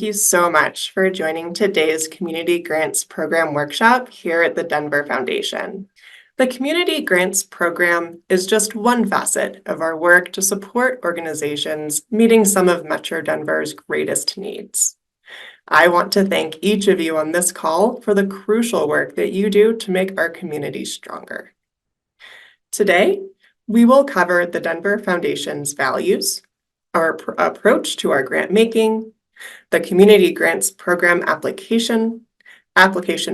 thank you so much for joining today's Community Grants Program workshop here at the Denver Foundation. The Community Grants Program is just one facet of our work to support organizations meeting some of Metro Denver's greatest needs. I want to thank each of you on this call for the crucial work that you do to make our community stronger. Today, we will cover the Denver Foundation's values, our approach to our grant making, the Community Grants Program application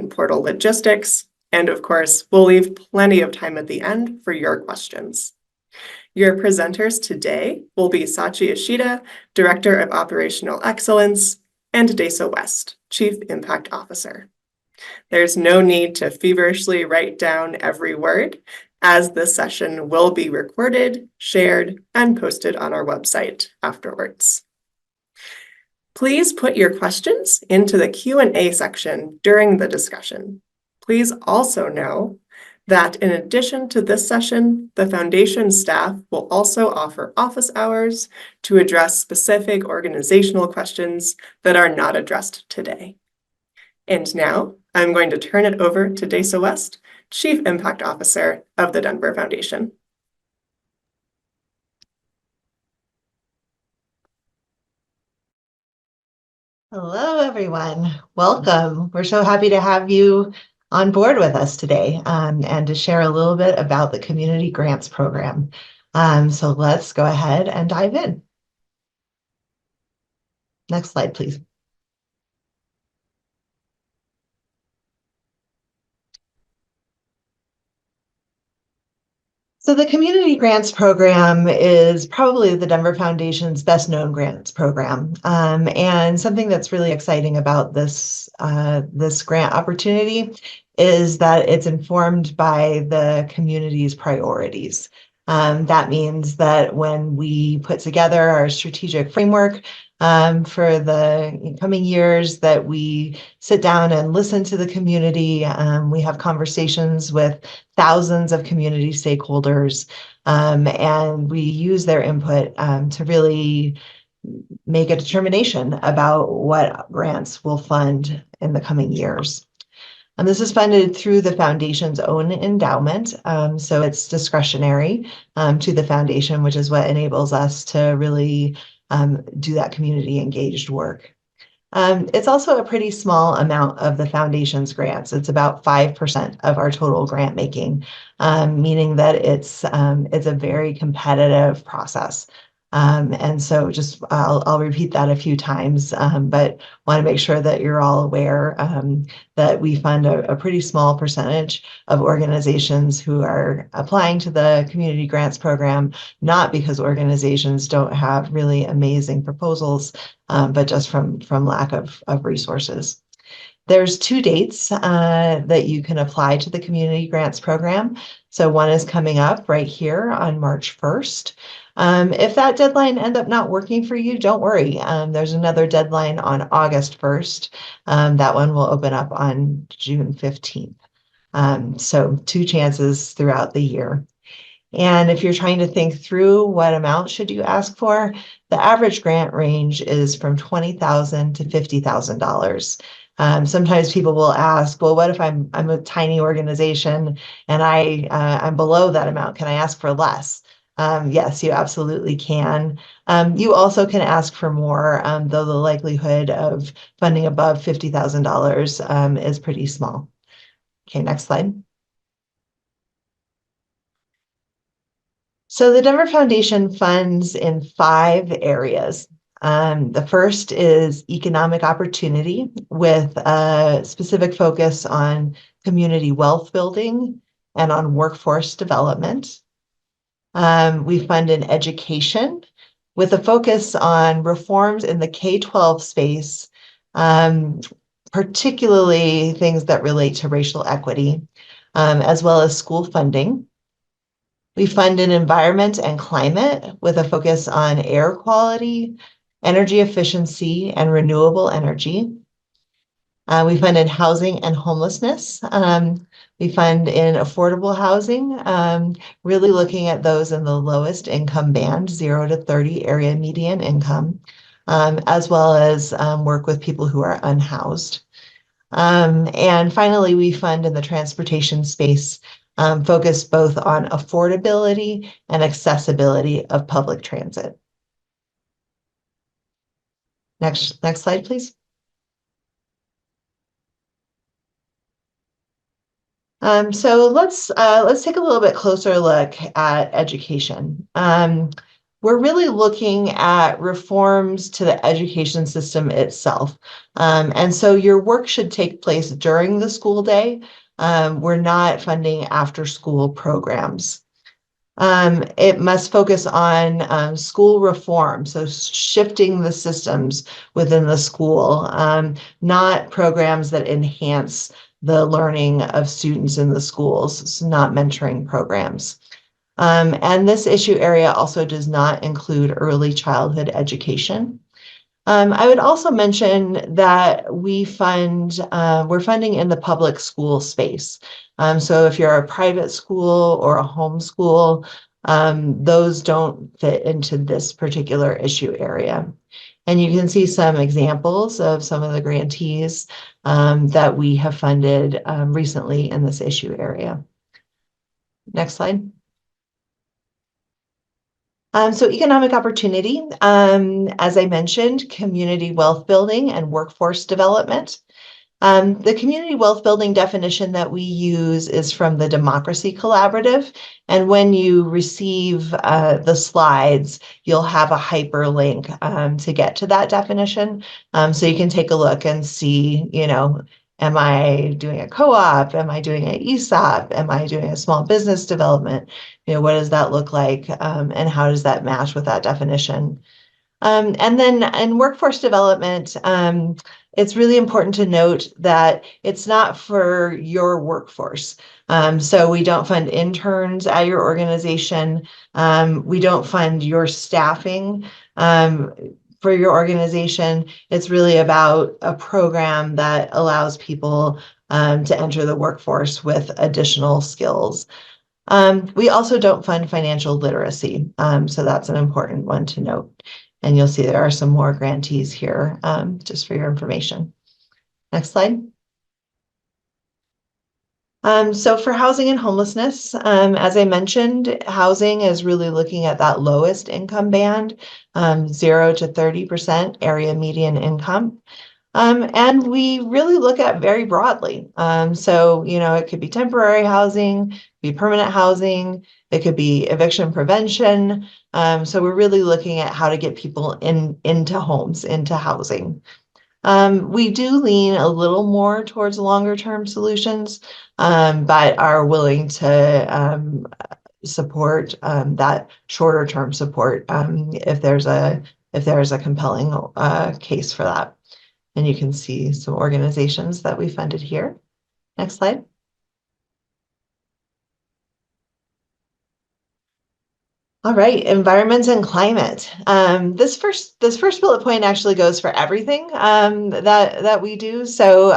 portal logistics, and of course, we'll leave plenty of time at the end for your questions. Your presenters today will be Sachi Ishida, Director of Operational Excellence, and Desa West, Chief Impact Officer. There's no need to feverishly write down every word, as this session will be recorded, shared, and posted on our website afterwards. Please put your questions into the Q&A section during the discussion. Please also know that in addition to this session, the Foundation staff will also offer office hours to address specific organizational questions that are not addressed today. And now I'm going to turn it over to Desa West, Chief Impact Officer of the Denver Foundation. Hello, everyone. Welcome. We're so happy to have you on board with us today and to share a little bit about the Community Grants Program. So let's go ahead and dive in. Next slide, please. So the Community Grants Program is probably the Denver Foundation's best known grants program. And something that's really exciting about this grant opportunity is that it's informed by the community's priorities. That means that when we put together our strategic framework for the coming years, that we sit down and listen to the community. We have conversations with thousands of community stakeholders, and we use their input to really make a determination about what grants will fund in the coming years. And this is funded through the Foundation's own endowment, so it's discretionary to the Foundation, which is what enables us to really do that community engaged work. It's also a pretty small amount of the Foundation's grants. It's about 5% of our total grant making, meaning that it's a very competitive process. And so just I'll repeat that a few times, but want to make sure that you're all aware that we fund a pretty small percentage of organizations who are applying to the Community Grants Program, not because organizations don't have really amazing proposals, but just from lack of resources. There's 2 dates that you can apply to the Community Grants Program. So one is coming up right here on March 1st. If that deadline ends up not working for you, don't worry. There's another deadline on August 1st. That one will open up on June 15th. So 2 chances throughout the year. And if you're trying to think through what amount should you ask for, the average grant range is from $20,000 to $50,000. Sometimes people will ask, well, what if I'm a tiny organization and I'm below that amount? Can I ask for less? Yes, you absolutely can. You also can ask for more, though the likelihood of funding above $50,000 is pretty small. Okay, next slide. So the Denver Foundation funds in 5 areas. The first is economic opportunity with a specific focus on community wealth building and on workforce development. We fund in education with a focus on reforms in the K-12 space, particularly things that relate to racial equity, as well as school funding. We fund in environment and climate with a focus on air quality, energy efficiency, and renewable energy. We fund in housing and homelessness. We fund in affordable housing, really looking at those in the lowest income band, 0 to 30 area median income. as well as work with people who are unhoused. And finally, we fund in the transportation space, focus both on affordability and accessibility of public transit. Next slide, please. So let's take a little bit closer look at education. We're really looking at reforms to the education system itself. And so your work should take place during the school day. We're not funding after school programs. It must focus on school reform, so shifting the systems within the school, not programs that enhance the learning of students in the schools, so not mentoring programs. And this issue area also does not include early childhood education. I would also mention that we're funding in the public school space. So if you're a private school or a home school, those don't fit into this particular issue area. And you can see some examples of some of the grantees that we have funded recently in this issue area. Next slide. So economic opportunity, as I mentioned, community wealth building and workforce development. The community wealth building definition that we use is from the Democracy Collaborative. And when you receive the slides, you'll have a hyperlink to get to that definition. So you can take a look and see, am I doing a co-op? Am I doing an ESOP? Am I doing a small business development? What does that look like? And how does that match with that definition? And then in workforce development, it's really important to note that it's not for your workforce. So we don't fund interns at your organization. We don't fund your staffing for your organization. It's really about a program that allows people to enter the workforce with additional skills. We also don't fund financial literacy, so that's an important one to note. And you'll see there are some more grantees here, just for your information. Next slide. So for housing and homelessness, as I mentioned, housing is really looking at that lowest income band, 0 to 30% area median income. And we really look at very broadly. So, it could be temporary housing, be permanent housing, it could be eviction prevention. So we're really looking at how to get people into homes, into housing. We do lean a little more towards longer term solutions, but are willing to support that shorter term support if there's a compelling case for that. And you can see some organizations that we funded here. Next slide. All right, environment and climate. This first bullet point actually goes for everything that we do. So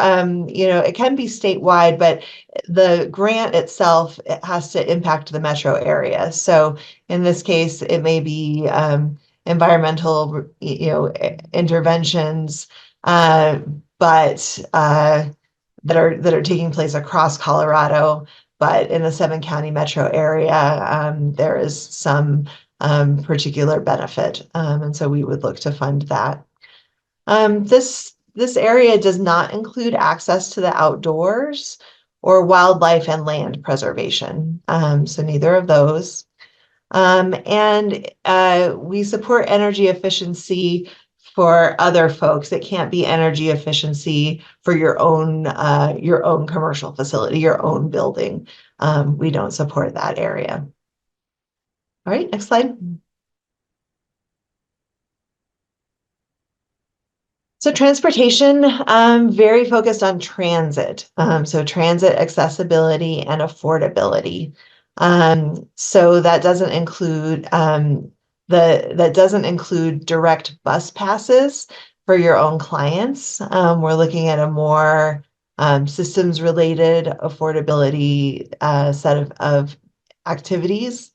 it can be statewide, but the grant itself, it has to impact the metro area. So in this case, it may be environmental interventions, but that are taking place across Colorado. But in the 7-county metro area, there is some particular benefit, and so we would look to fund that. This area does not include access to the outdoors or wildlife and land preservation, so neither of those. And we support energy efficiency for other folks. It can't be energy efficiency for your own commercial facility, your own building. We don't support that area. All right, next slide. So transportation, very focused on transit. So transit accessibility and affordability. So that doesn't include direct bus passes for your own clients. We're looking at a more systems related affordability set of activities.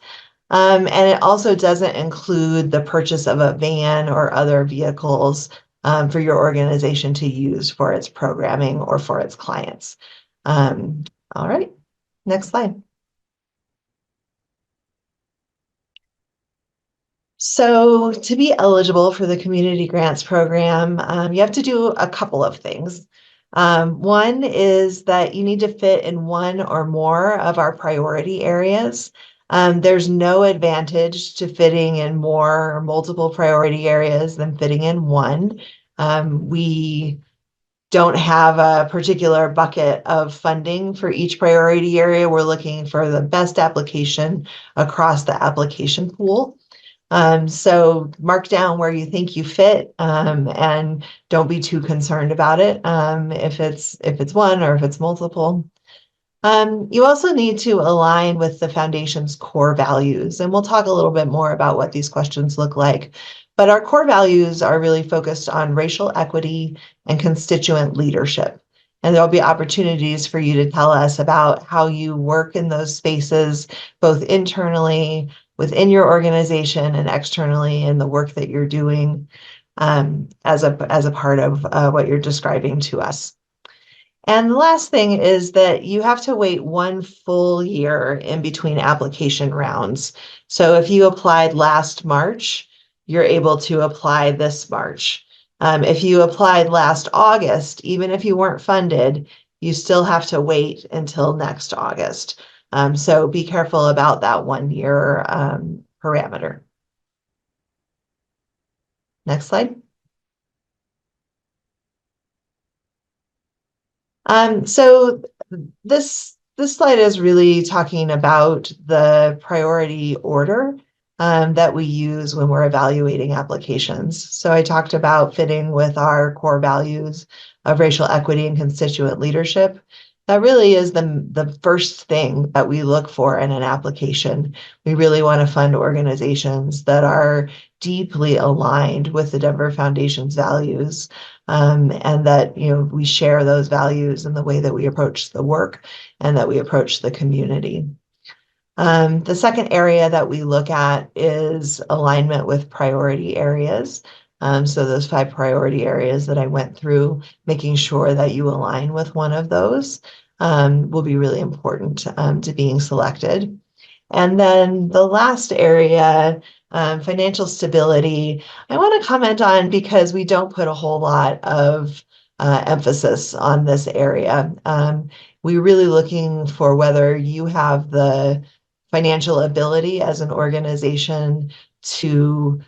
And it also doesn't include the purchase of a van or other vehicles for your organization to use for its programming or for its clients. All right, next slide. So to be eligible for the Community Grants Program, you have to do a couple of things. One is that you need to fit in one or more of our priority areas. There's no advantage to fitting in more or multiple priority areas than fitting in one. We don't have a particular bucket of funding for each priority area. We're looking for the best application across the application pool. So mark down where you think you fit, and don't be too concerned about it, if it's one or if it's multiple. You also need to align with the foundation's core values, and we'll talk a little bit more about what these questions look like. But our core values are really focused on racial equity and constituent leadership. And there'll be opportunities for you to tell us about how you work in those spaces, both internally within your organization and externally in the work that you're doing, as a part of what you're describing to us. And the last thing is that you have to wait one full year in between application rounds. So if you applied last March, you're able to apply this March. If you applied last August, even if you weren't funded, you still have to wait until next August. So be careful about that 1 year parameter. Next slide. So this slide is really talking about the priority order that we use when we're evaluating applications. So I talked about fitting with our core values of racial equity and constituent leadership. That really is the first thing that we look for in an application. We really want to fund organizations that are deeply aligned with the Denver Foundation's values, and that we share those values in the way that we approach the work and that we approach the community. The second area that we look at is alignment with priority areas. So those 5 priority areas that I went through, making sure that you align with one of those will be really important to being selected. And then the last area, financial stability, I want to comment on because we don't put a whole lot of emphasis on this area. We're really looking for whether you have the financial ability as an organization to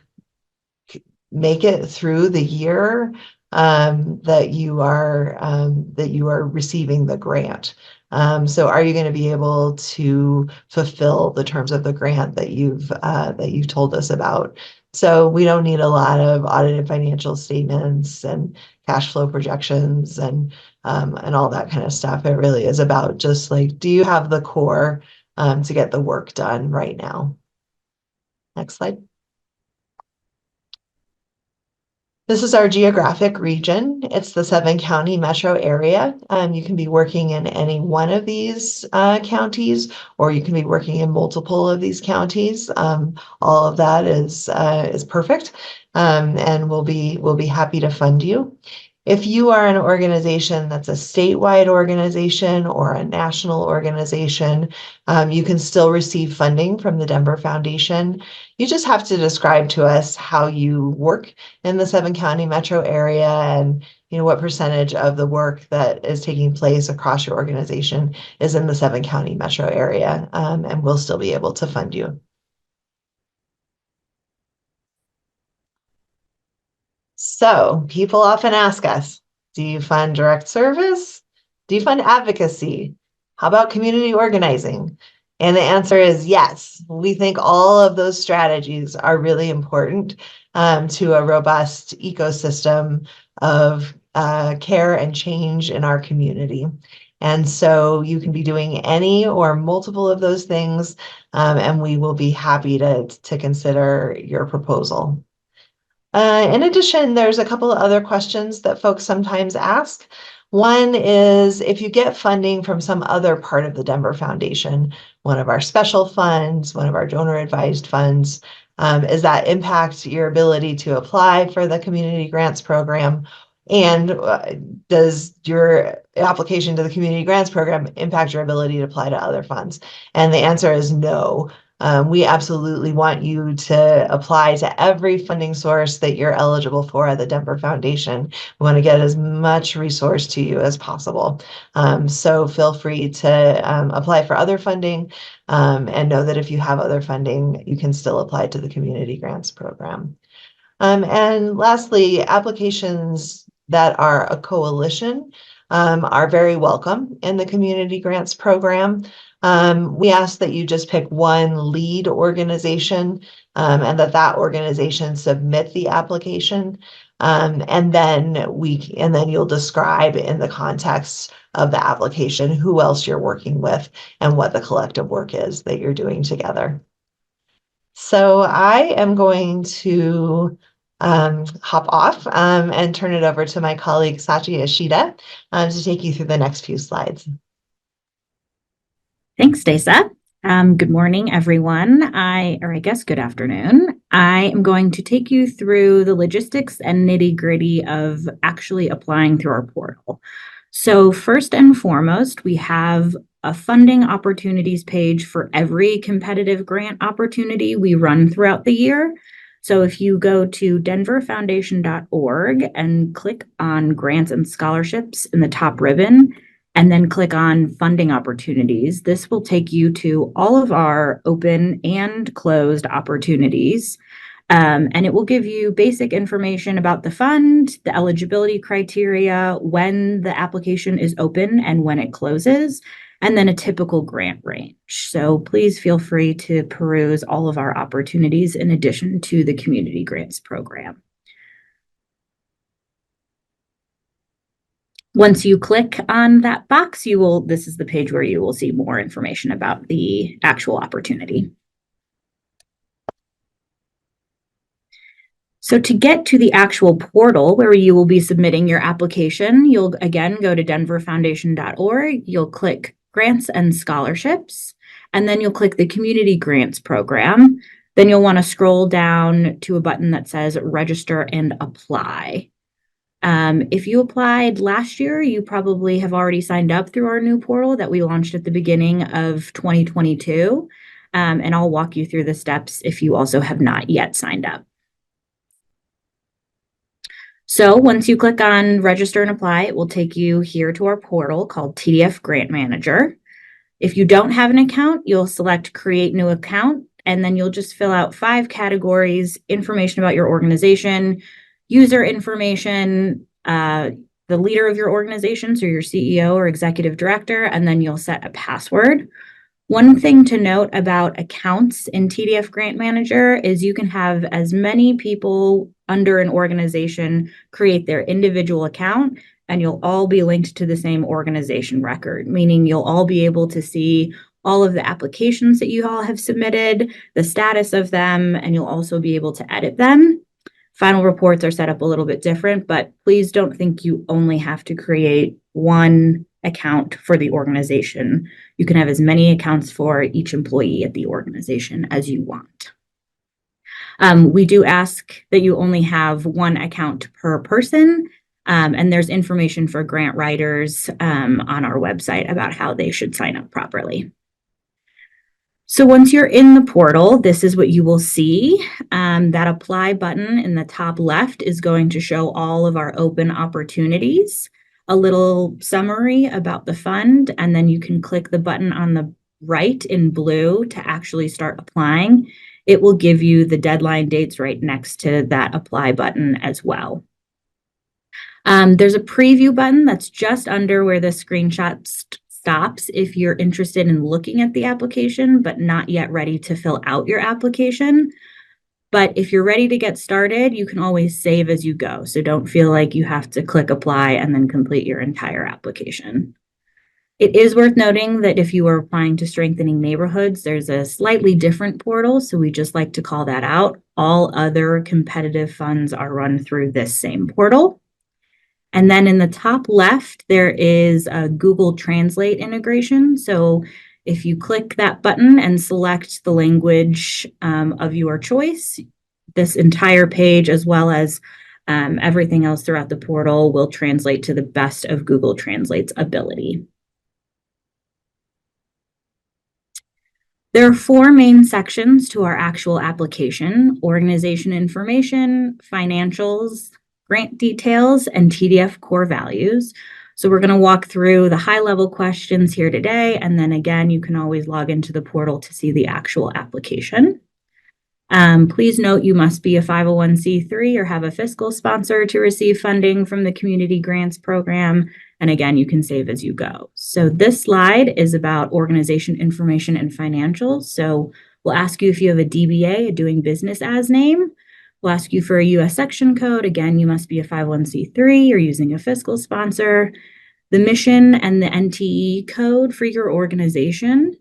make it through the year that you are receiving the grant. So are you going to be able to fulfill the terms of the grant that you've told us about? So we don't need a lot of audited financial statements and cash flow projections and all that kind of stuff. It really is about just like, do you have the core to get the work done right now? Next slide. This is our geographic region. It's the 7-county metro area. You can be working in any one of these counties, or you can be working in multiple of these counties. All of that is perfect, and we'll be happy to fund you. If you are an organization that's a statewide organization or a national organization, you can still receive funding from the Denver Foundation. You just have to describe to us how you work in the 7-county metro area and what percentage of the work that is taking place across your organization is in the 7-county metro area, and we'll still be able to fund you. So people often ask us, do you fund direct service? Do you fund advocacy? How about community organizing? And the answer is yes. We think all of those strategies are really important to a robust ecosystem of care and change in our community. And so you can be doing any or multiple of those things, and we will be happy to consider your proposal. In addition, there's a couple of other questions that folks sometimes ask. One is, if you get funding from some other part of the Denver Foundation, one of our special funds, one of our donor advised funds. Does that impact your ability to apply for the community grants program? And does your application to the community grants program impact your ability to apply to other funds? And the answer is no. We absolutely want you to apply to every funding source that you're eligible for at the Denver Foundation. We want to get as much resource to you as possible. So feel free to apply for other funding, and know that if you have other funding, you can still apply to the community grants program. And lastly, applications that are a coalition are very welcome in the community grants program. We ask that you just pick one lead organization, and that organization submit the application. And then you'll describe in the context of the application who else you're working with and what the collective work is that you're doing together. So I am going to hop off and turn it over to my colleague Sachi Ashita to take you through the next few slides. Thanks, Stacey. Good morning, everyone. Or I guess good afternoon. I am going to take you through the logistics and nitty-gritty of actually applying through our portal. So first and foremost, we have a funding opportunities page for every competitive grant opportunity we run throughout the year. So if you go to denverfoundation.org and click on grants and scholarships in the top ribbon, and then click on funding opportunities, this will take you to all of our open and closed opportunities. And it will give you basic information about the fund, the eligibility criteria, when the application is open and when it closes, and then a typical grant range. So please feel free to peruse all of our opportunities in addition to the community grants program. Once you click on that box, this is the page where you will see more information about the actual opportunity. So to get to the actual portal where you will be submitting your application, you'll again go to denverfoundation.org, you'll click Grants and Scholarships, and then you'll click the Community Grants Program. Then you'll want to scroll down to a button that says Register and Apply. If you applied last year, you probably have already signed up through our new portal that we launched at the beginning of 2022. And I'll walk you through the steps if you also have not yet signed up. So once you click on Register and Apply, it will take you here to our portal called TDF Grant Manager. If you don't have an account, you'll select Create New Account, and then you'll just fill out 5 categories: information about your organization, user information, the leader of your organization, so your CEO or executive director, and then you'll set a password. One thing to note about accounts in TDF Grant Manager is you can have as many people under an organization create their individual account, and you'll all be linked to the same organization record, meaning you'll all be able to see all of the applications that you all have submitted, the status of them, and you'll also be able to edit them. Final reports are set up a little bit different, but please don't think you only have to create one account for the organization. You can have as many accounts for each employee at the organization as you want. We do ask that you only have one account per person, and there's information for grant writers on our website about how they should sign up properly. So once you're in the portal, this is what you will see. That apply button in the top left is going to show all of our open opportunities, a little summary about the fund, and then you can click the button on the right in blue to actually start applying. It will give you the deadline dates right next to that apply button as well. There's a preview button that's just under where the screenshot stops if you're interested in looking at the application, but not yet ready to fill out your application. But if you're ready to get started, you can always save as you go. So don't feel like you have to click apply and then complete your entire application. It is worth noting that if you are applying to Strengthening Neighborhoods, there's a slightly different portal. So we just like to call that out. All other competitive funds are run through this same portal. And then in the top left, there is a Google Translate integration. So If you click that button and select the language of your choice, this entire page, as well as everything else throughout the portal, will translate to the best of Google Translate's ability. There are 4 main sections to our actual application: organization information, financials, grant details, and TDF core values. So we're going to walk through the high-level questions here today, and then again, you can always log into the portal to see the actual application. Please note you must be a 501c3 or have a fiscal sponsor to receive funding from the Community Grants Program. And again, you can save as you go. So this slide is about organization information and financials. So we'll ask you if you have a DBA, a doing business as name. We'll ask you for a US section code. Again, you must be a 501c3 or using a fiscal sponsor. The mission and the NTE code for your organization.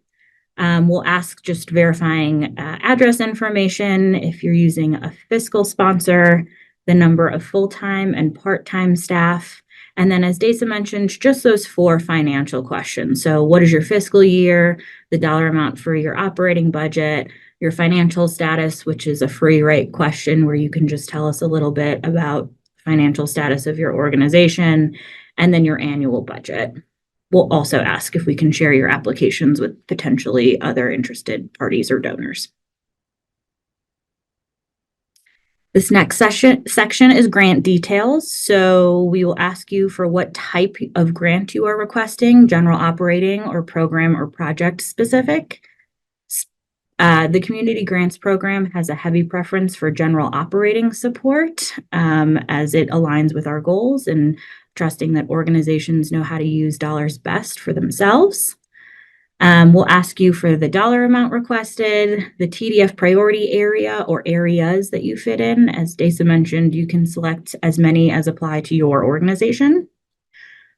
We'll ask just verifying address information if you're using a fiscal sponsor, the number of full-time and part-time staff, and then as Desa mentioned, just those 4 financial questions. So what is your fiscal year, the dollar amount for your operating budget, your financial status, which is a free write question where you can just tell us a little bit about financial status of your organization, and then your annual budget. We'll also ask if we can share your applications with potentially other interested parties or donors. This next section is grant details. So we will ask you for what type of grant you are requesting, general operating or program or project specific. The Community Grants Program has a heavy preference for general operating support as it aligns with our goals and trusting that organizations know how to use dollars best for themselves. We'll ask you for the dollar amount requested, the TDF priority area or areas that you fit in. As Desa mentioned, you can select as many as apply to your organization.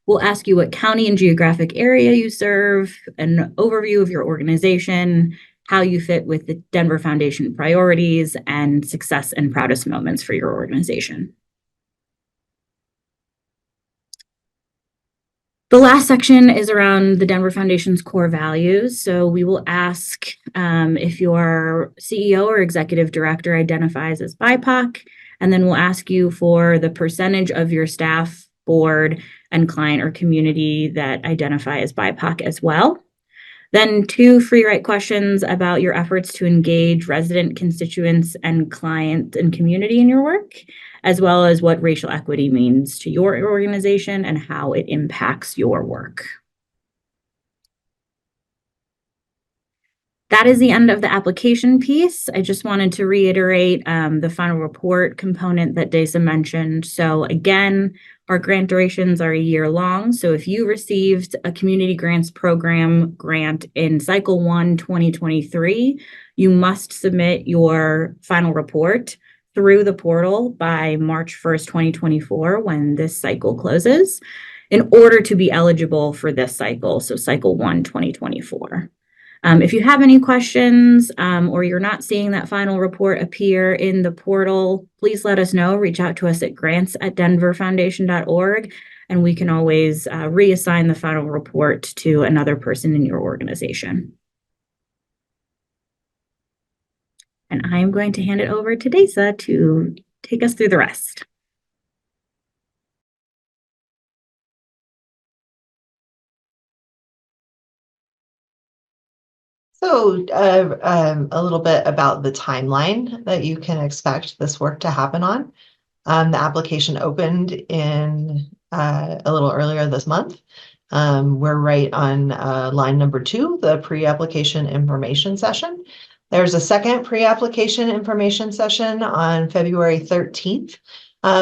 We'll ask you what county and geographic area you serve, an overview of your organization, how you fit with the Denver Foundation priorities, and success and proudest moments for your organization. The last section is around the Denver Foundation's core values. So we will ask if your CEO or executive director identifies as BIPOC, and then we'll ask you for the percentage of your staff, board, and client or community that identify as BIPOC as well. Then 2 free write questions about your efforts to engage resident constituents and client and community in your work, as well as what racial equity means to your organization and how it impacts your work. That is the end of the application piece. I just wanted to reiterate the final report component that Desa mentioned. So again, our grant durations are a year long. So if you received a Community Grants Program grant in Cycle 1, 2023, you must submit your final report through the portal by March 1st, 2024, when this cycle closes, in order to be eligible for this cycle, so Cycle 1, 2024. If you have any questions or you're not seeing that final report appear in the portal, please let us know. Reach out to us at grants@denverfoundation.org, and we can always reassign the final report to another person in your organization. And I am going to hand it over to Desa to take us through the rest. So a little bit about the timeline that you can expect this work to happen on. The application opened in a little earlier this month. We're right on line number 2, the pre-application information session. There's a second pre-application information session on February 13th.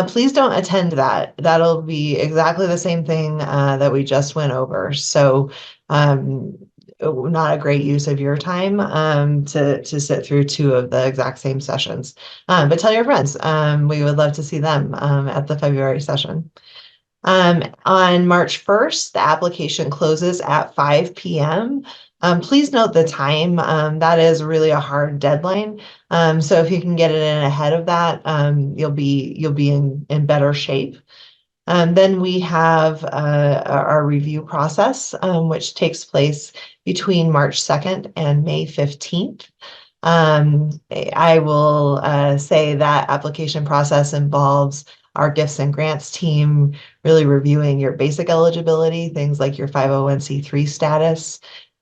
Please don't attend that. That'll be exactly the same thing that we just went over. So not a great use of your time to sit through 2 of the exact same sessions. But tell your friends. We would love to see them at the February session. On March 1st, the application closes at 5 p.m. Please note the time. That is really a hard deadline. So if you can get it in ahead of that, you'll be in better shape. Then we have our review process, which takes place between March 2nd and May 15th. I will say that application process involves our gifts and grants team really reviewing your basic eligibility, things like your 501c3 status,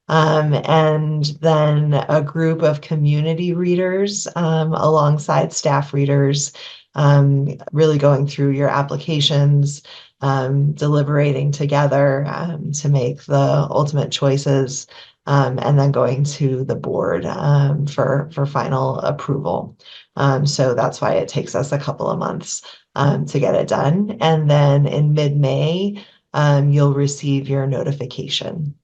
and then a group of community readers alongside staff readers, really going through your applications, deliberating together to make the ultimate choices, and then going to the board for final approval. So that's why it takes us a couple of months to get it done. And then in mid-May, you'll receive your notification.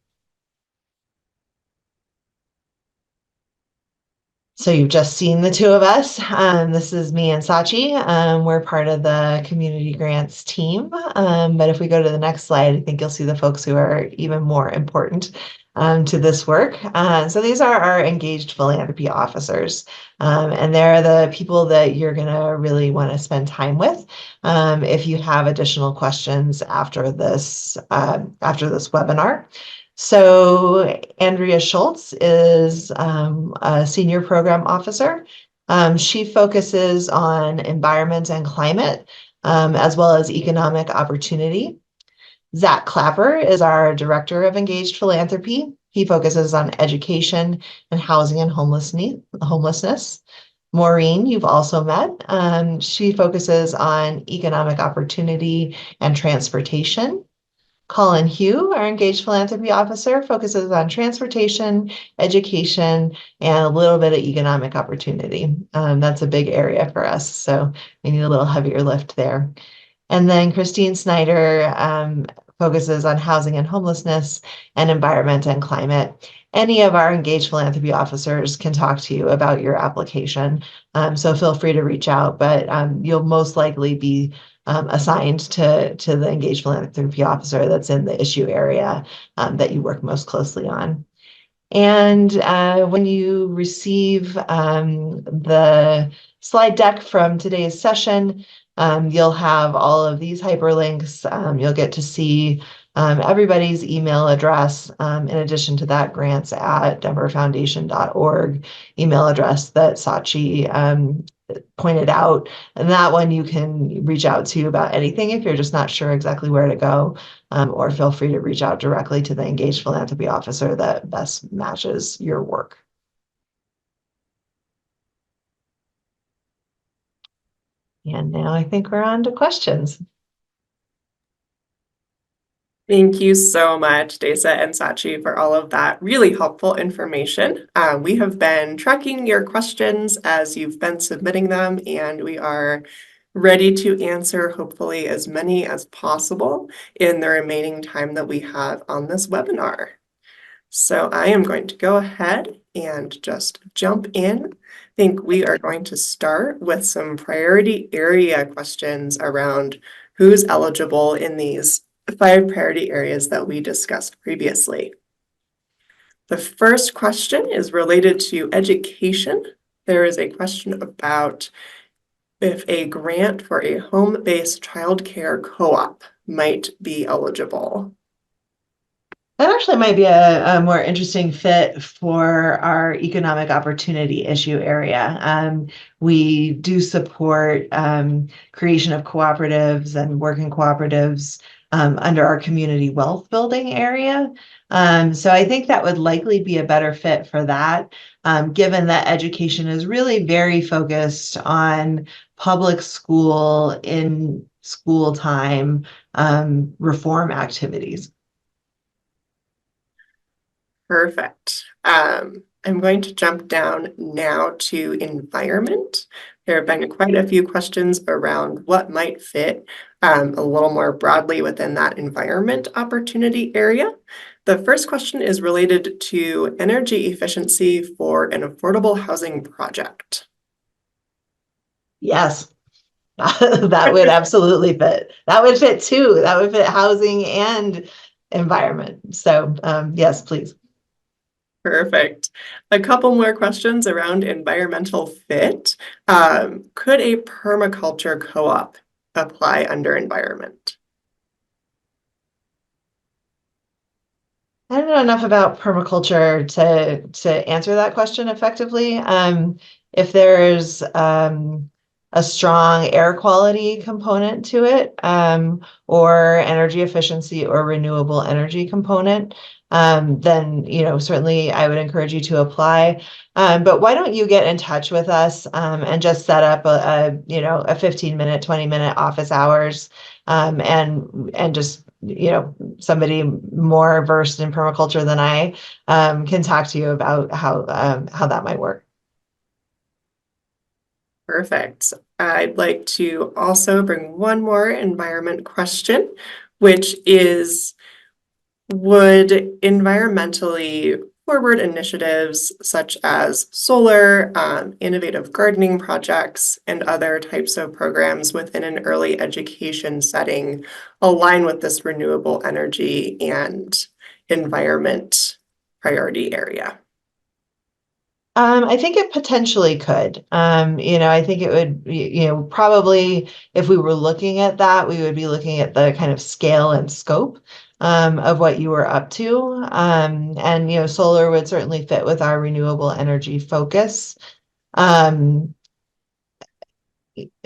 So you've just seen the two of us. This is me and Sachi. We're part of the community grants team. But if we go to the next slide, I think you'll see the folks who are even more important to this work. So these are our engaged philanthropy officers. And they're the people that you're going to really want to spend time with if you have additional questions after this webinar. So Andrea Schultz is a senior program officer. She focuses on environment and climate, as well as economic opportunity. Zach Clapper is our director of engaged philanthropy. He focuses on education and housing and homelessness. Maureen, you've also met. She focuses on economic opportunity and transportation. Colin Hugh, our engaged philanthropy officer, focuses on transportation, education, and a little bit of economic opportunity. That's a big area for us, so we need a little heavier lift there. And then Christine Snyder focuses on housing and homelessness and environment and climate. Any of our engaged philanthropy officers can talk to you about your application, so feel free to reach out, but you'll most likely be assigned to the engaged philanthropy officer that's in the issue area that you work most closely on. And when you receive the slide deck from today's session, you'll have all of these hyperlinks. You'll get to see everybody's email address, in addition to that grants@denverfoundation.org email address that Sachi pointed out. And that one you can reach out to about anything if you're just not sure exactly where to go, or feel free to reach out directly to the engaged philanthropy officer that best matches your work. And now I think we're on to questions. Thank you so much, Desa and Sachi, for all of that really helpful information. We have been tracking your questions as you've been submitting them, and we are ready to answer hopefully as many as possible in the remaining time that we have on this webinar. So I am going to go ahead and just jump in. I think we are going to start with some priority area questions around who's eligible in these 5 priority areas that we discussed previously. The first question is related to education. There is a question about if a grant for a home-based childcare co-op might be eligible. That actually might be a more interesting fit for our economic opportunity issue area. We do support creation of cooperatives and working cooperatives under our community wealth building area. So I think that would likely be a better fit for that, given that education is really very focused on public school in school time reform activities. Perfect. I'm going to jump down now to environment. There have been quite a few questions around what might fit a little more broadly within that environment opportunity area. The first question is related to energy efficiency for an affordable housing project. Yes, that would absolutely fit. That would fit too. That would fit housing and environment. So yes, please. Perfect. A couple more questions around environmental fit. Could a permaculture co-op apply under environment? I don't know enough about permaculture to answer that question effectively. If there's a strong air quality component to it, or energy efficiency or renewable energy component, then certainly I would encourage you to apply. But why don't you get in touch with us and just set up a 15-minute, 20-minute office hours, and just somebody more versed in permaculture than I can talk to you about how that might work. Perfect. I'd like to also bring one more environment question, which is, would environmentally forward initiatives such as solar, innovative gardening projects, and other types of programs within an early education setting align with this renewable energy and environment priority area? I think it potentially could. I think it would, probably if we were looking at that, we would be looking at the kind of scale and scope of what you were up to. And solar would certainly fit with our renewable energy focus. Um,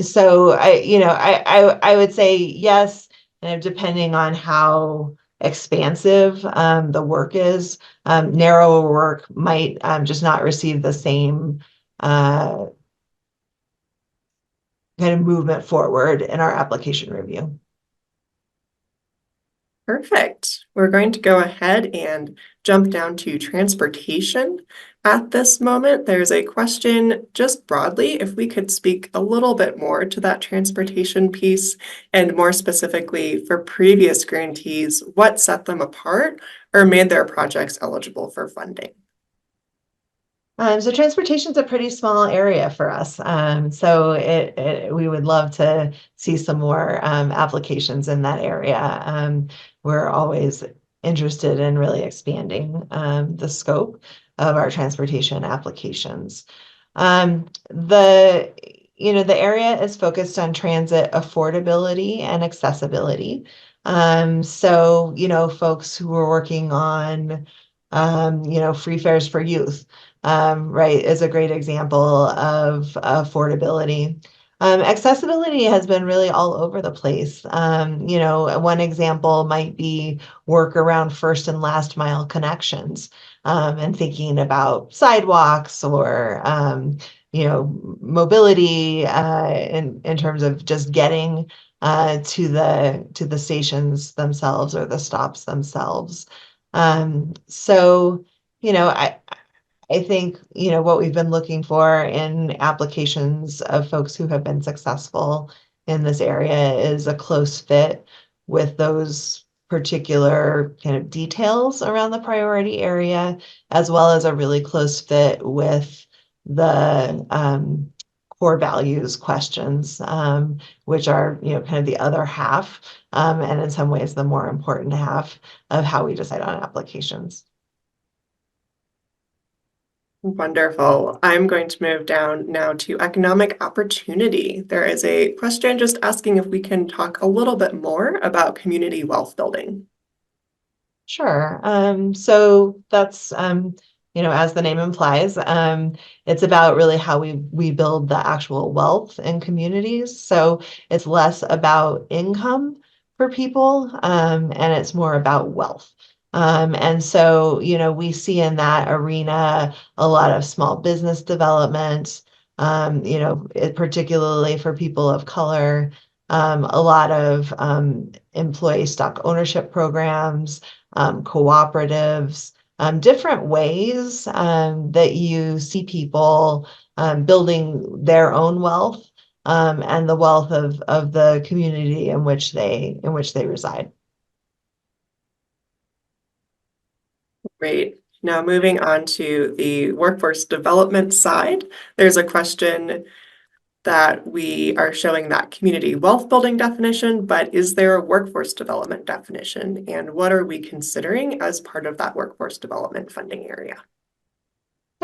so I would say yes, and depending on how expansive the work is, narrower work might just not receive the same kind of movement forward in our application review. Perfect. We're going to go ahead and jump down to transportation. At this moment, there's a question just broadly, if we could speak a little bit more to that transportation piece, and more specifically for previous grantees, what set them apart or made their projects eligible for funding? So transportation is a pretty small area for us. So we would love to see some more applications in that area. We're always interested in really expanding the scope of our transportation applications. The area is focused on transit affordability and accessibility. So folks who are working on free fares for youth, right, is a great example of affordability. Accessibility has been really all over the place. One example might be work around first and last mile connections, and thinking about sidewalks or mobility in terms of just getting to the stations themselves or the stops themselves. So I think, what we've been looking for in applications of folks who have been successful in this area is a close fit with those particular kind of details around the priority area, as well as a really close fit with the core values questions, which are, kind of the other half, and in some ways the more important half of how we decide on applications. Wonderful. I'm going to move down now to economic opportunity. There is a question just asking if we can talk a little bit more about community wealth building. Sure. So that's, as the name implies, it's about really how we build the actual wealth in communities. So it's less about income for people, and it's more about wealth. And so, we see in that arena a lot of small business development, particularly for people of color, a lot of employee stock ownership programs, cooperatives, different ways that you see people building their own wealth, and the wealth of the community in which they reside. Great. Now moving on to the workforce development side, there's a question that we are showing that community wealth building definition, but is there a workforce development definition? And what are we considering as part of that workforce development funding area?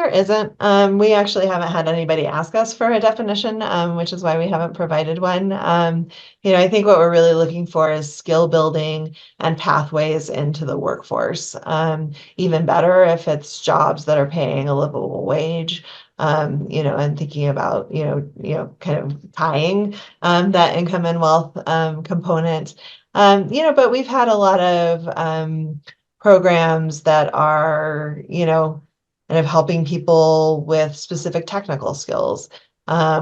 There isn't. We actually haven't had anybody ask us for a definition, which is why we haven't provided one. I think what we're really looking for is skill building and pathways into the workforce. Even better if it's jobs that are paying a livable wage. And thinking about, kind of tying that income and wealth component. But we've had a lot of programs that are, kind of helping people with specific technical skills.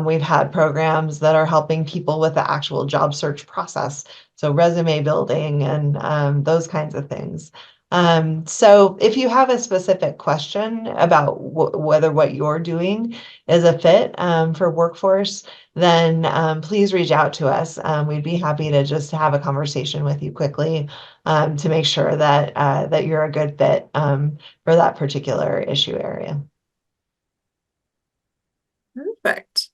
We've had programs that are helping people with the actual job search process, so resume building and those kinds of things. So if you have a specific question about whether what you're doing is a fit for workforce, then please reach out to us. We'd be happy to just have a conversation with you quickly to make sure that you're a good fit for that particular issue area. Perfect.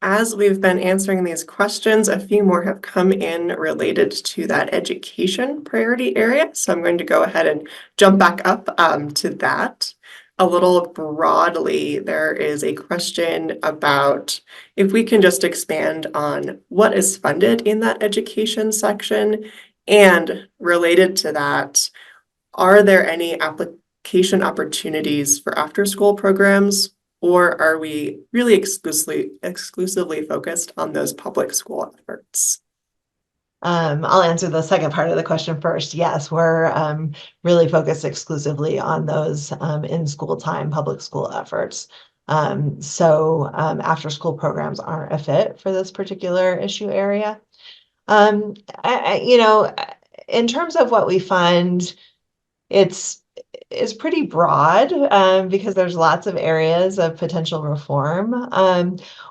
As we've been answering these questions, a few more have come in related to that education priority area. So I'm going to go ahead and jump back up to that. A little broadly, there is a question about if we can just expand on what is funded in that education section, and related to that, are there any application opportunities for after-school programs, or are we really exclusively focused on those public school efforts? I'll answer the second part of the question first. Yes, we're really focused exclusively on those in-school time public school efforts. So after-school programs aren't a fit for this particular issue area. In terms of what we fund, it's pretty broad because there's lots of areas of potential reform.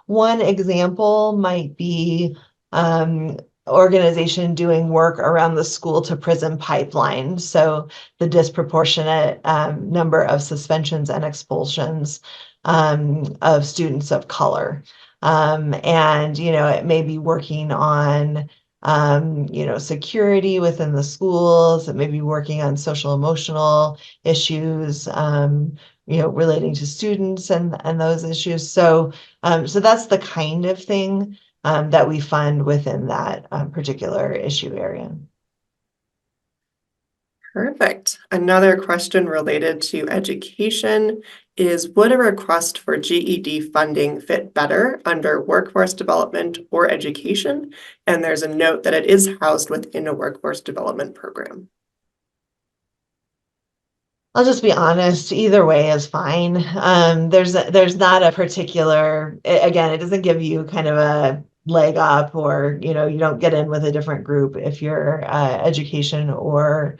One example might be organization doing work around the school to prison pipeline. So the disproportionate number of suspensions and expulsions of students of color. And, it may be working on security within the schools. It may be working on social emotional issues, relating to students and those issues. So that's the kind of thing that we fund within that particular issue area. Perfect. Another question related to education is, would a request for GED funding fit better under workforce development or education? And there's a note that it is housed within a workforce development program. I'll just be honest, either way is fine. There's not a particular, again, it doesn't give you kind of a leg up, or, you don't get in with a different group if you're education or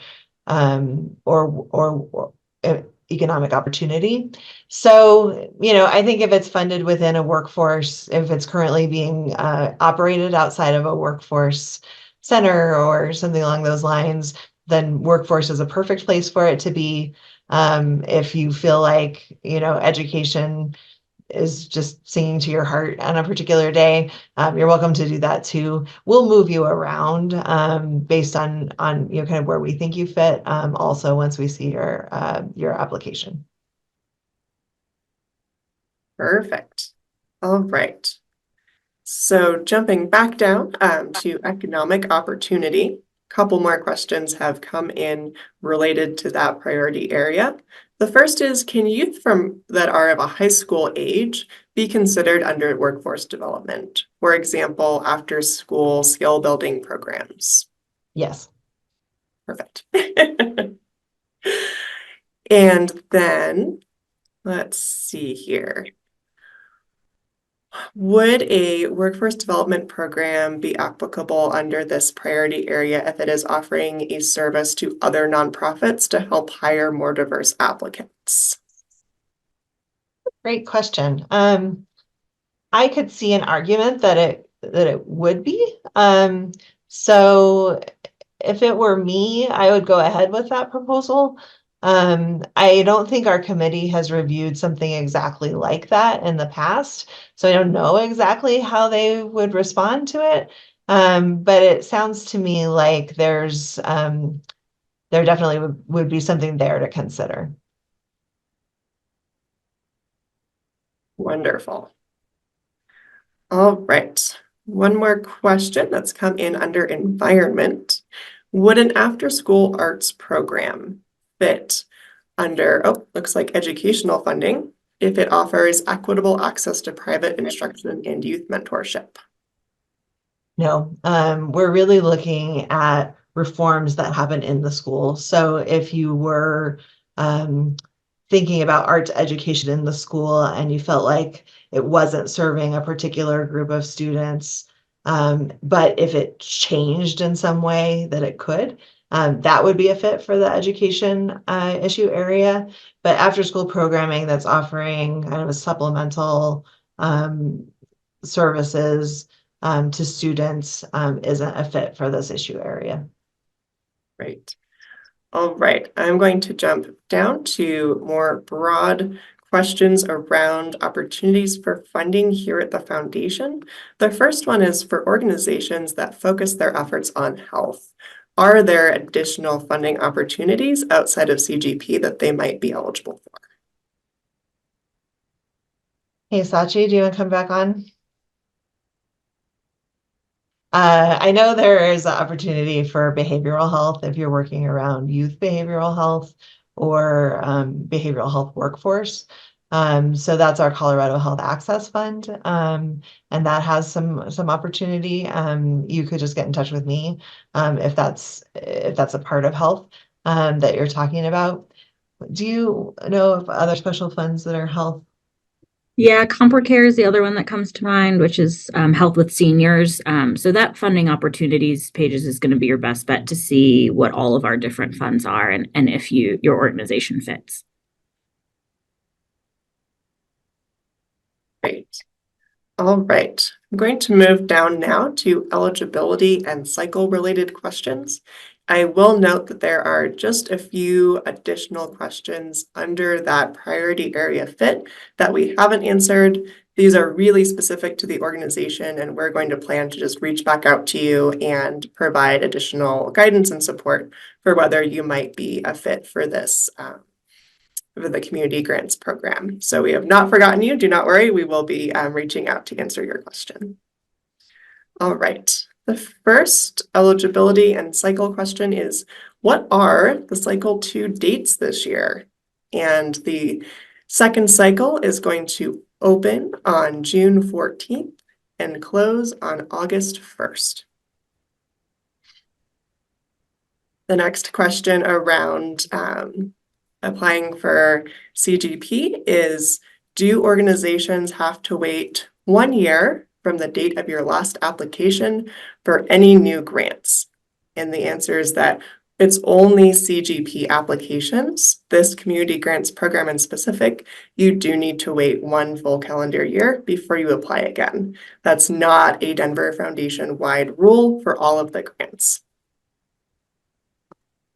economic opportunity. So, I think if it's funded within a workforce, if it's currently being operated outside of a workforce center or something along those lines, then workforce is a perfect place for it to be. If you feel like, education is just singing to your heart on a particular day, you're welcome to do that too. We'll move you around based on kind of where we think you fit. Also, once we see your application. Perfect. All right. So jumping back down to economic opportunity, a couple more questions have come in related to that priority area. The first is, can youth that are of a high school age be considered under workforce development? For example, after school skill building programs? Yes. Perfect. And then let's see here. Would a workforce development program be applicable under this priority area if it is offering a service to other nonprofits to help hire more diverse applicants? Great question. I could see an argument that it would be. So if it were me, I would go ahead with that proposal. I don't think our committee has reviewed something exactly like that in the past, so I don't know exactly how they would respond to it. But it sounds to me like there definitely would be something there to consider. Wonderful. All right. One more question that's come in under environment. Would an after-school arts program fit under, looks like educational funding, if it offers equitable access to private instruction and youth mentorship? No, we're really looking at reforms that happen in the school. So if you were thinking about arts education in the school and you felt like it wasn't serving a particular group of students, but if it changed in some way that it could, that would be a fit for the education issue area. But after school programming that's offering kind of a supplemental services to students isn't a fit for this issue area. Right. All right, I'm going to jump down to more broad questions around opportunities for funding here at the foundation. The first one is for organizations that focus their efforts on health. Are there additional funding opportunities outside of CGP that they might be eligible for? Hey, Sachi, do you want to come back on? I know there is an opportunity for behavioral health if you're working around youth behavioral health or behavioral health workforce. So that's our Colorado Health Access Fund, and that has some opportunity. You could just get in touch with me if that's a part of health that you're talking about. Do you know of other special funds that are health? Yeah, ComfortCare is the other one that comes to mind, which is health with seniors. So that funding opportunities pages is going to be your best bet to see what all of our different funds are and if your organization fits. Great. All right, I'm going to move down now to eligibility and cycle-related questions. I will note that there are just a few additional questions under that priority area fit that we haven't answered. These are really specific to the organization, and we're going to plan to just reach back out to you and provide additional guidance and support for whether you might be a fit for this for the community grants program. So we have not forgotten you. Do not worry. We will be reaching out to answer your question. All right. The first eligibility and cycle question is, what are the cycle 2 dates this year? And the second cycle is going to open on June 14th and close on August 1st. The next question around applying for CGP is, do organizations have to wait 1 year from the date of your last application for any new grants? And the answer is that it's only CGP applications. This community grants program in specific, you do need to wait 1 full calendar year before you apply again. That's not a Denver Foundation-wide rule for all of the grants.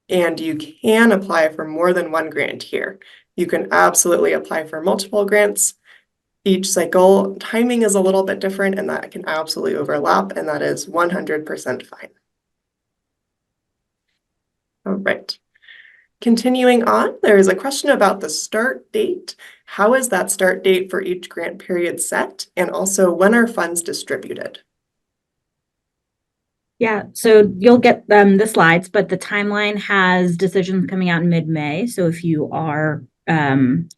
And you can apply for more than 1 grant here. You can absolutely apply for multiple grants. Each cycle timing is a little bit different, and that can absolutely overlap, and that is 100% fine. All right. Continuing on, there is a question about the start date. How is that start date for each grant period set? And also, when are funds distributed? Yeah, so you'll get the slides, but the timeline has decisions coming out in mid-May. So if you are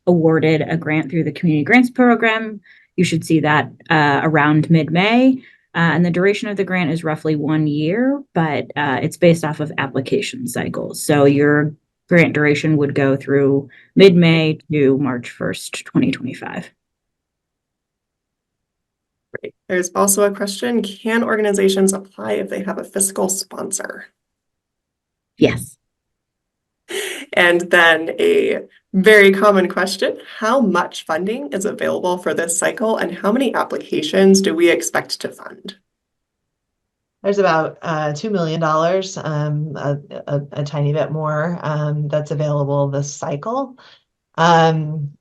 awarded a grant through the community grants program, you should see that around mid-May. And the duration of the grant is roughly 1 year, but it's based off of application cycles. So your grant duration would go through mid-May to March 1st, 2025. Great. There's also a question, can organizations apply if they have a fiscal sponsor? Yes. And then a very common question, how much funding is available for this cycle and how many applications do we expect to fund? There's about $2 million, a tiny bit more that's available this cycle.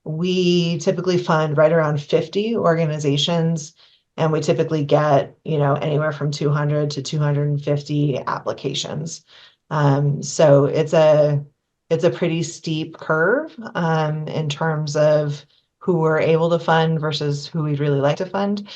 We typically fund right around 50 organizations, and we typically get, anywhere from 200 to 250 applications. So it's a pretty steep curve in terms of who we're able to fund versus who we'd really like to fund.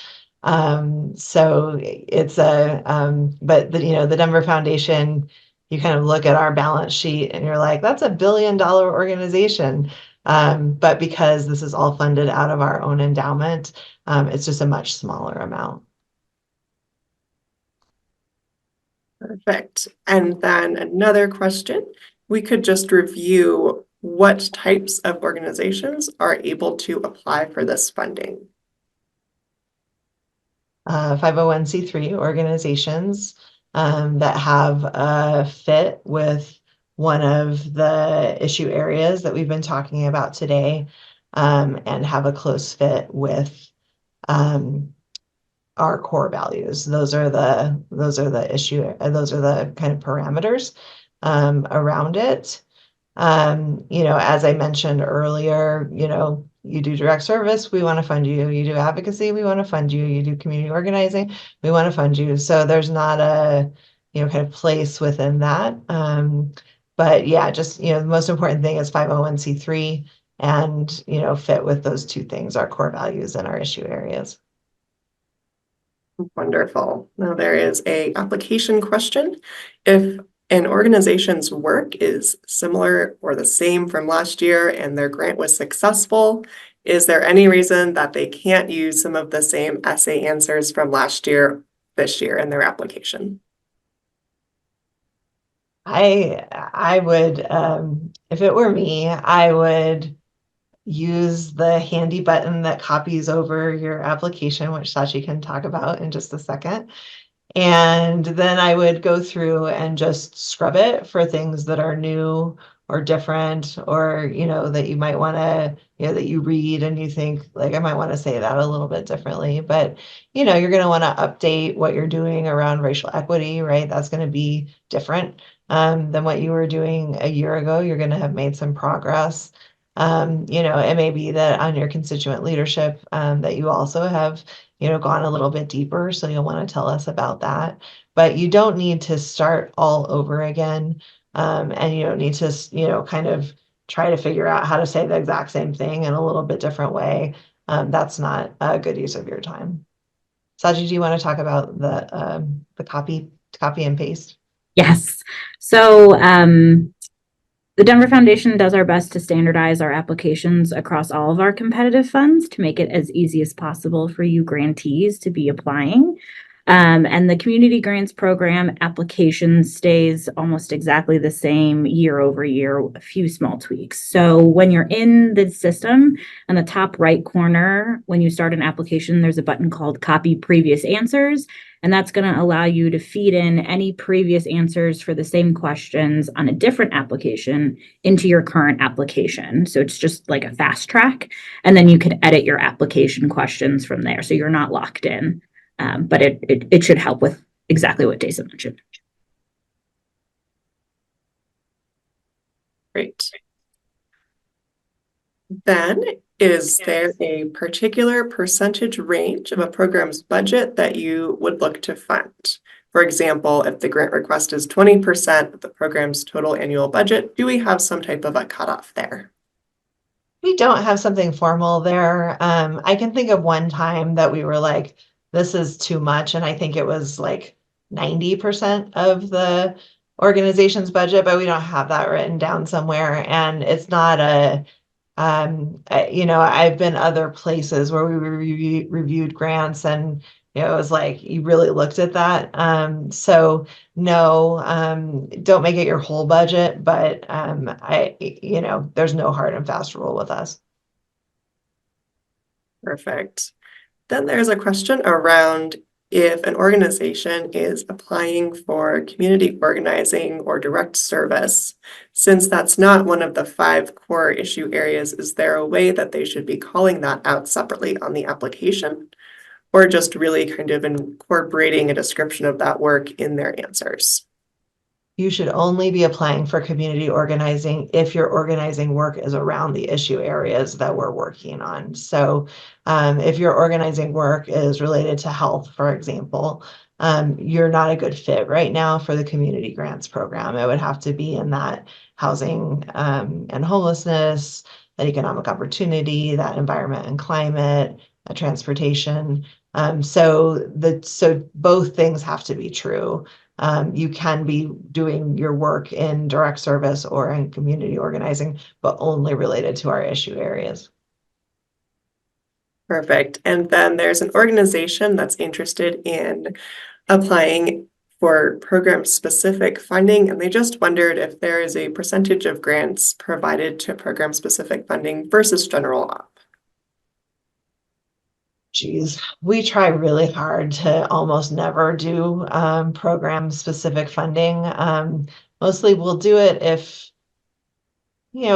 So it's but the Denver Foundation, you kind of look at our balance sheet and you're like, that's $1 billion organization. But because this is all funded out of our own endowment, it's just a much smaller amount. Perfect. And then another question, we could just review what types of organizations are able to apply for this funding. 501c3 organizations that have a fit with one of the issue areas that we've been talking about today, and have a close fit with our core values. Those are the kind of parameters around it. As I mentioned earlier, you do direct service, we want to fund you. You do advocacy, we want to fund you. You do community organizing, we want to fund you. So there's not a, kind of place within that. But yeah, just, the most important thing is 501c3 and, fit with those two things, our core values and our issue areas. Wonderful. Now there is a application question. If an organization's work is similar or the same from last year and their grant was successful, is there any reason that they can't use some of the same essay answers from last year this year in their application? I would, if it were me, I would use the handy button that copies over your application, which Sachi can talk about in just a second. And then I would go through and just scrub it for things that are new or different, or, that you might want to, that you read and you think like, I might want to say that a little bit differently, but, you're going to want to update what you're doing around racial equity, right? That's going to be different than what you were doing a year ago. You're going to have made some progress. It may be that on your constituent leadership, that you also have, gone a little bit deeper. So you'll want to tell us about that. But you don't need to start all over again. And you don't need to, kind of try to figure out how to say the exact same thing in a little bit different way. That's not a good use of your time. Saji, do you want to talk about the copy and paste? Yes. So the Denver Foundation does our best to standardize our applications across all of our competitive funds to make it as easy as possible for you grantees to be applying. And the Community Grants Program application stays almost exactly the same year over year, a few small tweaks. So when you're in the system, on the top right corner, when you start an application, there's a button called Copy Previous Answers. And that's going to allow you to feed in any previous answers for the same questions on a different application into your current application. So it's just like a fast track. And then you can edit your application questions from there. So you're not locked in. But it should help with exactly what Daisy mentioned. Great. Then, is there a particular percentage range of a program's budget that you would look to fund? For example, if the grant request is 20% of the program's total annual budget, do we have some type of a cutoff there? We don't have something formal there. I can think of one time that we were like, this is too much. And I think it was like 90% of the organization's budget, but we don't have that written down somewhere. And it's not I've been other places where we reviewed grants and, it was like, you really looked at that. So no, don't make it your whole budget, but there's no hard and fast rule with us. Perfect. Then there's a question around if an organization is applying for community organizing or direct service, since that's not one of the 5 core issue areas, is there a way that they should be calling that out separately on the application, or just really kind of incorporating a description of that work in their answers? You should only be applying for community organizing if your organizing work is around the issue areas that we're working on. So if your organizing work is related to health, for example, you're not a good fit right now for the community grants program. It would have to be in that housing and homelessness, that economic opportunity, that environment and climate, transportation. So both things have to be true. You can be doing your work in direct service or in community organizing, but only related to our issue areas. Perfect. And then there's an organization that's interested in applying for program-specific funding, and they just wondered if there is a percentage of grants provided to program-specific funding versus general op. Geez, we try really hard to almost never do program-specific funding. Mostly we'll do it if,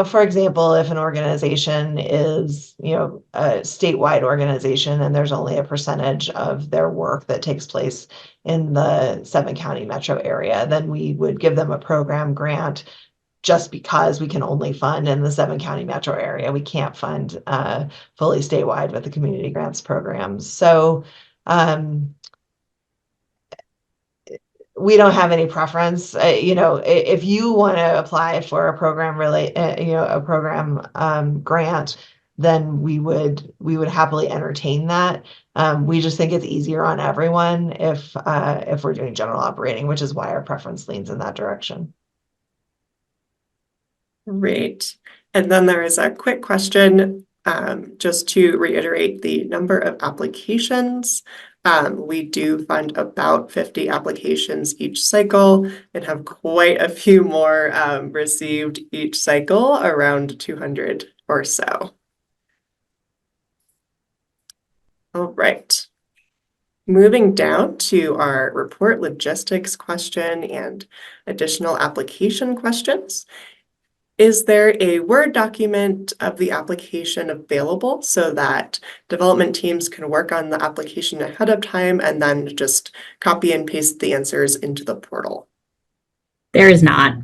for example, if an organization is, a statewide organization and there's only a percentage of their work that takes place in the 7-county metro area, then we would give them a program grant just because we can only fund in the 7-county metro area. We can't fund fully statewide with the community grants programs. So we don't have any preference. If you want to apply for a program grant, then we would happily entertain that. We just think it's easier on everyone if we're doing general operating, which is why our preference leans in that direction. Great. And then there is a quick question, just to reiterate the number of applications. We do fund about 50 applications each cycle and have quite a few more received each cycle, around 200 or so. All right. Moving down to our report logistics question and additional application questions. Is there a Word document of the application available so that development teams can work on the application ahead of time and then just copy and paste the answers into the portal? There is not.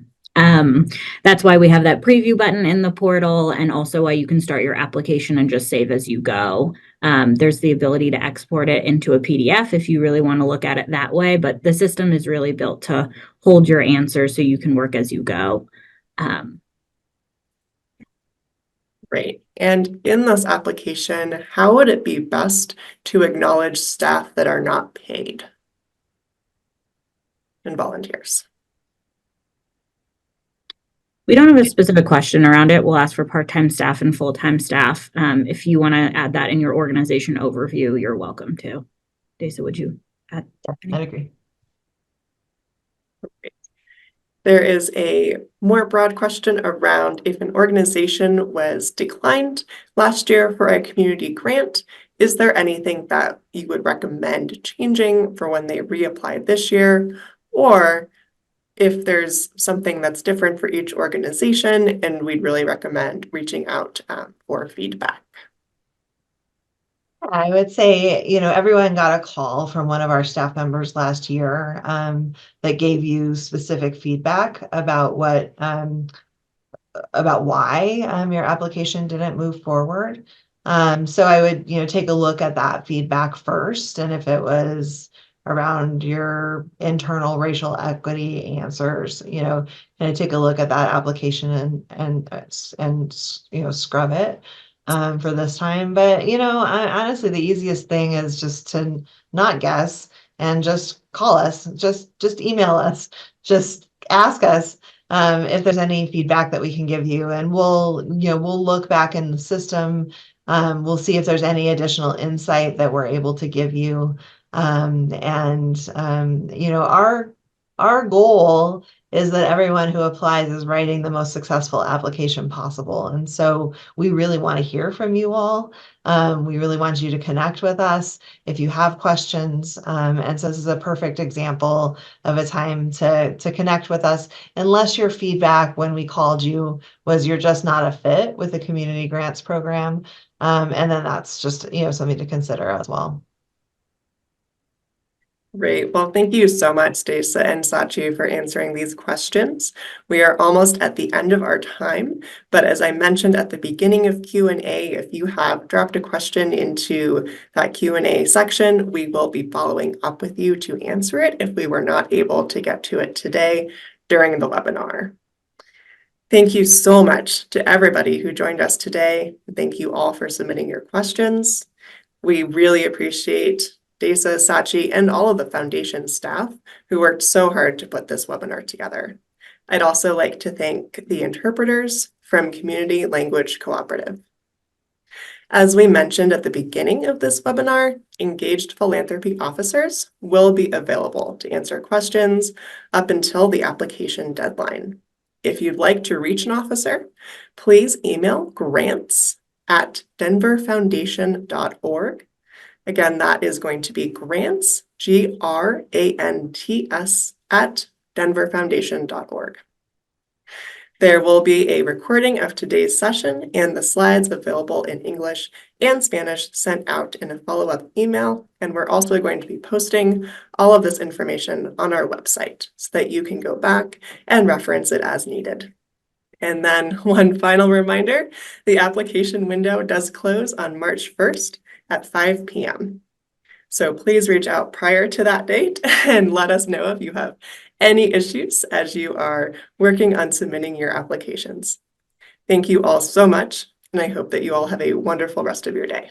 That's why we have that preview button in the portal, and also why you can start your application and just save as you go. There's the ability to export it into a PDF if you really want to look at it that way, but the system is really built to hold your answers so you can work as you go. Great. And in this application, how would it be best to acknowledge staff that are not paid and volunteers? We don't have a specific question around it. We'll ask for part-time staff and full-time staff. If you want to add that in your organization overview, you're welcome to. Desa, would you add? I agree. Okay. There is a more broad question around if an organization was declined last year for a community grant, is there anything that you would recommend changing for when they reapply this year? Or if there's something that's different for each organization, and we'd really recommend reaching out for feedback. I would say, everyone got a call from one of our staff members last year that gave you specific feedback about about why your application didn't move forward. So I would, take a look at that feedback first, and if it was around your internal racial equity answers, kind of take a look at that application and scrub it for this time. But honestly, the easiest thing is just to not guess and just call us, just email us, just ask us if there's any feedback that we can give you, and we'll look back in the system. We'll see if there's any additional insight that we're able to give you. Our goal is that everyone who applies is writing the most successful application possible. And so we really want to hear from you all. We really want you to connect with us if you have questions. And so this is a perfect example of a time to connect with us, unless your feedback when we called you was you're just not a fit with the community grants program. And then that's just, something to consider as well. Great. Well, thank you so much, Desa and Sachi, for answering these questions. We are almost at the end of our time, but as I mentioned at the beginning of Q&A, if you have dropped a question into that Q&A section, we will be following up with you to answer it if we were not able to get to it today during the webinar. Thank you so much to everybody who joined us today. Thank you all for submitting your questions. We really appreciate Desa, Sachi, and all of the foundation staff who worked so hard to put this webinar together. I'd also like to thank the interpreters from Community Language Cooperative. As we mentioned at the beginning of this webinar, engaged philanthropy officers will be available to answer questions up until the application deadline. If you'd like to reach an officer, please email grants@denverfoundation.org. Again, that is going to be grants, GRANTS, @denverfoundation.org. There will be a recording of today's session and the slides available in English and Spanish sent out in a follow-up email. And we're also going to be posting all of this information on our website so that you can go back and reference it as needed. And then one final reminder, the application window does close on March 1st at 5 p.m. So please reach out prior to that date and let us know if you have any issues as you are working on submitting your applications. Thank you all so much, and I hope that you all have a wonderful rest of your day.